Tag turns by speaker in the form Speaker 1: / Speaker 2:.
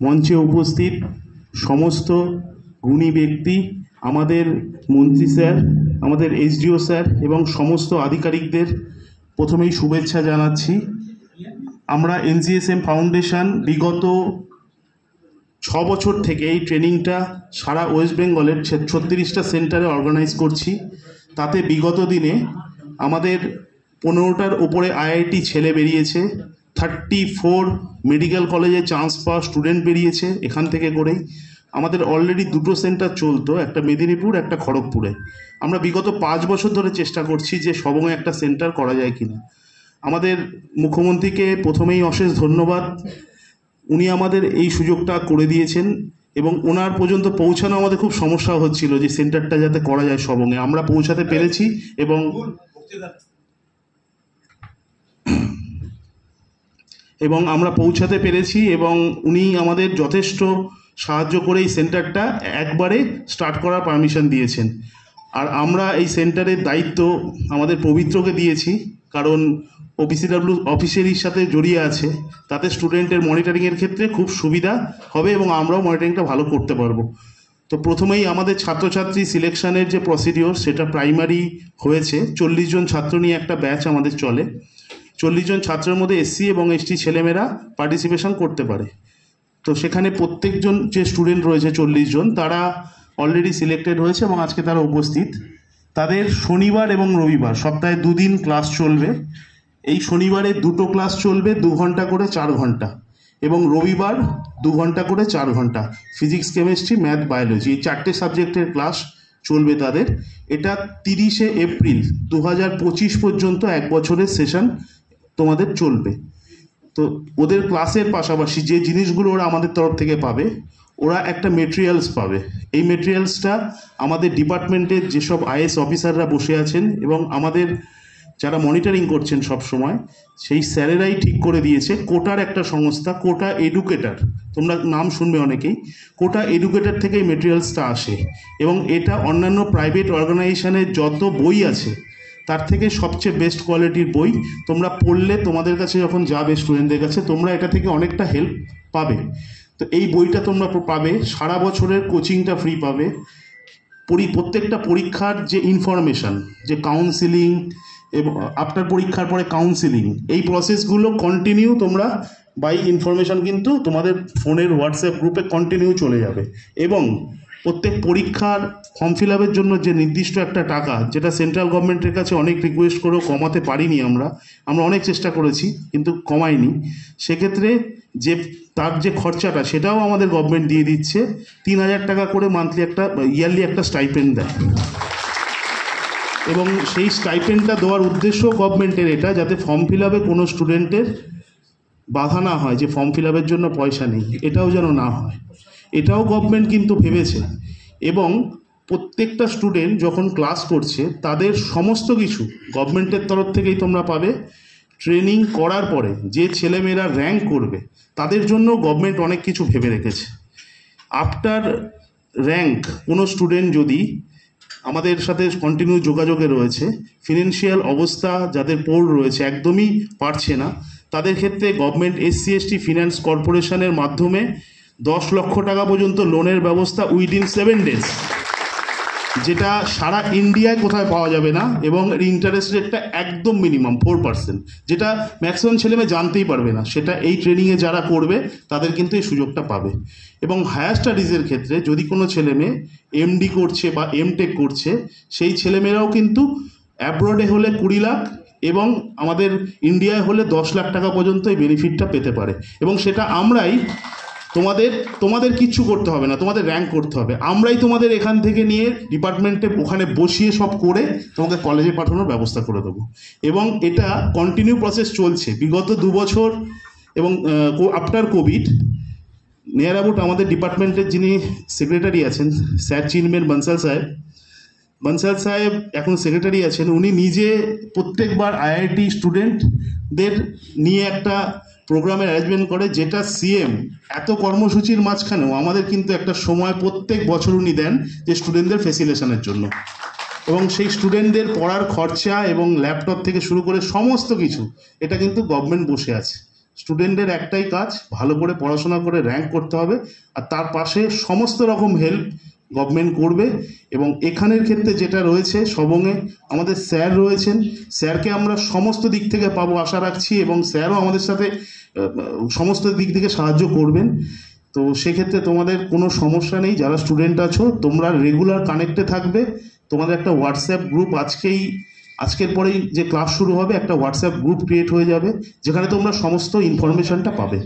Speaker 1: মঞ্চে উপস্থিত সমস্ত গুণী ব্যক্তি, আমাদের মন্ত্রী স্যার, আমাদের এসডিও স্যার এবং সমস্ত আধিকারিকদের প্রথমেই শুভেচ্ছা জানাচ্ছি। আমরা এনজিএসএম ফাউন্ডেশন বিগত 6 বছর থেকে এই ট্রেনিংটা সারা ওয়েস্ট বেঙ্গলের 36টা সেন্টারে অর্গানাইজ করছি। তাতে বিগত দিনে আমাদের 15টার ওপরে আইআইটি ছেলে বেরিয়েছে, 34 মেডিকেল কলেজে চান্স পাওয়া স্টুডেন্ট বেরিয়েছে এখান থেকে করেই। আমাদের অলরেডি 2টো সেন্টার চলতো, একটা মেদিনীপুর, একটা খড়গপুরে। আমরা বিগত 5 বছর ধরে চেষ্টা করছি যে সবংয়ে একটা সেন্টার করা যায় কিনা। আমাদের মুখ্যমন্ত্রীকে প্রথমেই অশেষ ধন্যবাদ, উনি আমাদের এই সুযোগটা করে দিয়েছেন এবং ওনার পর্যন্ত পৌঁছানো আমাদের খুব সমস্যা হচ্ছিল যে সেন্টারটা যাতে করা যায় সবংয়ে। আমরা পৌঁছাতে পেরেছি এবং উনি আমাদের যথেষ্ট সাহায্য করে এই সেন্টারটা একবারে স্টার্ট করার পারমিশন দিয়েছেন। আর আমরা এই সেন্টারের দায়িত্ব আমাদের পবিত্রকে দিয়েছি, কারণ ওপিসিডাব্লিউ অফিসেরই সাথে জড়িয়ে আছে, তাতে স্টুডেন্টের মনিটরিংয়ের ক্ষেত্রে খুব সুবিধা হবে এবং আমরাও মনিটরিংটা ভালো করতে পারবো। তো প্রথমেই আমাদের ছাত্রছাত্রী সিলেকশনের যে প্রসিডিওর সেটা প্রাইমারি হয়েছে। 40 জন ছাত্র নিয়ে একটা ব্যাচ আমাদের চলে। 40 জন ছাত্রের মধ্যে এসসি এবং এসটি ছেলেমেয়েরা পার্টিসিপেশন করতে পারে। তো সেখানে প্রত্যেকজন যে স্টুডেন্ট রয়েছে 40 জন, তারা অলরেডি সিলেক্টেড হয়েছে এবং আজকে তারা উপস্থিত। তাদের শনিবার এবং রবিবার সপ্তাহে 2 দিন ক্লাস চলবে। এই শনিবারে 2টো ক্লাস চলবে 2 ঘন্টা করে 4 ঘন্টা, এবং রবিবার 2 ঘন্টা করে 4 ঘন্টা। ফিজিক্স, কেমিস্ট্রি, ম্যাথ, বায়োলজি, এই 4টে সাবজেক্টের ক্লাস চলবে তাদের। এটা 30শে এপ্রিল 2025 পর্যন্ত 1 বছরের সেশন তোমাদের চলবে। তো ওদের ক্লাসের পাশাপাশি যে জিনিসগুলো ওরা আমাদের তরফ থেকে পাবে, ওরা একটা মেটেরিয়ালস পাবে। এই মেটেরিয়ালসটা আমাদের ডিপার্টমেন্টের যেসব আইএস অফিসাররা বসে আছেন এবং আমাদের যারা মনিটরিং করছেন সব সময়, সেই স্যারেরাই ঠিক করে দিয়েছে। কোটার একটা সংস্থা, কোটা এডুকেটার, তোমরা নাম শুনবে অনেকেই, কোটা এডুকেটার থেকে এই মেটেরিয়ালসটা আসে এবং এটা অন্যান্য প্রাইভেট অর্গানাইজেশনের যত বই আছে তার থেকে সবচেয়ে বেস্ট কোয়ালিটির বই। তোমরা পড়লে তোমাদের কাছে যখন যাবে স্টুডেন্টদের কাছে, তোমরা এটা থেকে অনেকটা হেল্প পাবে। তো এই বইটা তোমরা পাবে, সারা বছরের কোচিংটা ফ্রি পাবে, প্রত্যেকটা পরীক্ষার যে ইনফরমেশান, যে কাউন্সিলিং এবং আফটার পরীক্ষার পরে কাউন্সিলিং, এই প্রসেসগুলো কন্টিনিউ তোমরা বাই ইনফরমেশান কিন্তু তোমাদের ফোনের হোয়াটসঅ্যাপ গ্রুপে কন্টিনিউ চলে যাবে। এবং প্রত্যেক পরীক্ষার ফর্ম ফিল আপের জন্য যে নির্দিষ্ট একটা টাকা, যেটা সেন্ট্রাল গভর্নমেন্টের কাছে অনেক রিকোয়েস্ট করেও কমাতে পারিনি, আমরা অনেক চেষ্টা করেছি কিন্তু কমাইনি। সেক্ষেত্রে যে তার যে খরচাটা সেটাও আমাদের গভর্নমেন্ট দিয়ে দিচ্ছে। 3000 টাকা করে মান্থলি একটা ইয়ারলি একটা স্টাইপেন্ড দেয়, এবং সেই স্টাইপেন্ডটা দেওয়ার উদ্দেশ্য গভর্নমেন্টের এটা, যাতে ফর্ম ফিল আপে কোনো স্টুডেন্টের বাধা না হয় যে ফর্ম ফিল আপের জন্য পয়সা নেই, এটাও যেন না হয়। এটাও গভর্নমেন্ট কিন্তু ভেবেছে। এবং প্রত্যেকটা স্টুডেন্ট যখন ক্লাস করছে তাদের সমস্ত কিছু গভর্নমেন্টের তরফ থেকেই তোমরা পাবে। ট্রেনিং করার পরে যে ছেলেমেয়েরা র্যাঙ্ক করবে তাদের জন্য গভর্নমেন্ট অনেক কিছু ভেবে রেখেছে। আফটার র্যাঙ্ক কোনো স্টুডেন্ট যদি আমাদের সাথে কন্টিনিউ যোগাযোগে রয়েছে, ফিনান্সিয়াল অবস্থা যাদের পোর রয়েছে, একদমই পারছে না, তাদের ক্ষেত্রে গভর্নমেন্ট SC ST ফিন্যান্স কর্পোরেশনের মাধ্যমে 10 লক্ষ টাকা পর্যন্ত লোনের ব্যবস্থা উইদিন 7 ডেজ, যেটা সারা ইন্ডিয়ায় কোথায় পাওয়া যাবে না, এবং ইন্টারেস্ট রেটটা একদম মিনিমাম 4%, যেটা ম্যাক্সিমাম ছেলেমেয়ে জানতেই পারবে না। সেটা এই ট্রেনিংয়ে যারা করবে তাদের কিন্তু এই সুযোগটা পাবে। এবং হায়ার স্টাডিজের ক্ষেত্রে যদি কোনো ছেলেমেয়ে MD করছে বা MTech করছে, সেই ছেলেমেয়েরাও কিন্তু অ্যাব্রডে হলে 20 লাখ এবং আমাদের ইন্ডিয়ায় হলে 10 লাখ টাকা পর্যন্ত এই বেনিফিটটা পেতে পারে। এবং সেটা আমরাই তোমাদের কিচ্ছু করতে হবে না, তোমাদের র্যাঙ্ক করতে হবে, আমরাই তোমাদের এখান থেকে নিয়ে ডিপার্টমেন্টে ওখানে বসিয়ে সব করে তোমাদের কলেজে পাঠানোর ব্যবস্থা করে দেবো। এবং এটা কন্টিনিউ প্রসেস চলছে বিগত 2 বছর। এবং আফটার কোভিড নিয়ার অ্যাবাউট আমাদের ডিপার্টমেন্টের যিনি সেক্রেটারি আছেন, স্যার চিনবেন, বনসাল সাহেব এখন সেক্রেটারি আছেন। উনি নিজে প্রত্যেকবার IIT স্টুডেন্টদের নিয়ে একটা প্রোগ্রামের অ্যারেঞ্জমেন্ট করে, যেটা CM এত কর্মসূচির মাঝখানেও আমাদের কিন্তু একটা সময় প্রত্যেক বছর উনি দেন যে স্টুডেন্টদের ফেসিলেশনের জন্য। এবং সেই স্টুডেন্টদের পড়ার খরচা এবং ল্যাপটপ থেকে শুরু করে সমস্ত কিছু, এটা কিন্তু গভর্নমেন্ট বসে আছে। স্টুডেন্টদের একটাই কাজ, ভালো করে পড়াশোনা করে র্যাঙ্ক করতে হবে, আর তার পাশে সমস্ত রকম হেল্প গভর্নমেন্ট করবে। এবং এখানের ক্ষেত্রে যেটা রয়েছে, সবংয়ে আমাদের স্যার রয়েছেন, স্যারকে আমরা সমস্ত দিক থেকে পাবো আশা রাখছি, এবং স্যারও আমাদের সাথে সমস্ত দিক থেকে সাহায্য করবেন। তো সেক্ষেত্রে তোমাদের কোনো সমস্যা নেই। যারা স্টুডেন্ট আছো তোমরা রেগুলার কানেক্টে থাকবে। তোমাদের একটা হোয়াটসঅ্যাপ গ্রুপ আজকের পরেই যে ক্লাস শুরু হবে একটা হোয়াটসঅ্যাপ গ্রুপ ক্রিয়েট হয়ে যাবে, যেখানে তোমরা সমস্ত ইনফরমেশনটা পাবে।